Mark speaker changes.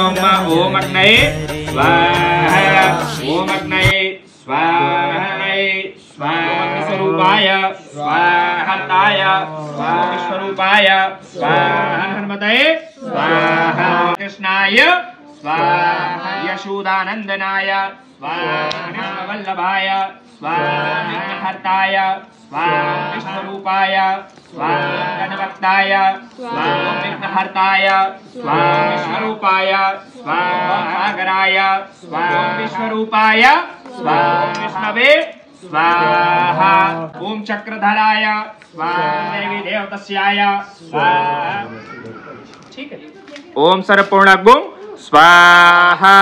Speaker 1: ओम ओम अग्नये स्वाहा ओम अग्नये स्वाहा स्वाहा स्वरूपाय स्वाहाय स्वाहा विश्वरूपाय स्वाहा हनुमते स्वाहा कृष्णाय स्वाहा यशोदानंदनाय स्वाहा वल्लभाय स्वाहा हर्ताय स्वाहा विश्वरूपाय स्वाहा गणवक्ताय स्वाहा विघ्नहर्ताय स्वाहा विश्वरूपाय स्वाहा सागराय स्वाहा विश्वरूपाय स्वाहा विष्णवे स्वाहा ओम चक्रधराय स्वाहा देवी देवतस्याय स्वाहा। ठीक है। ओम सर्वपूर्णाग्गुं स्वाहा।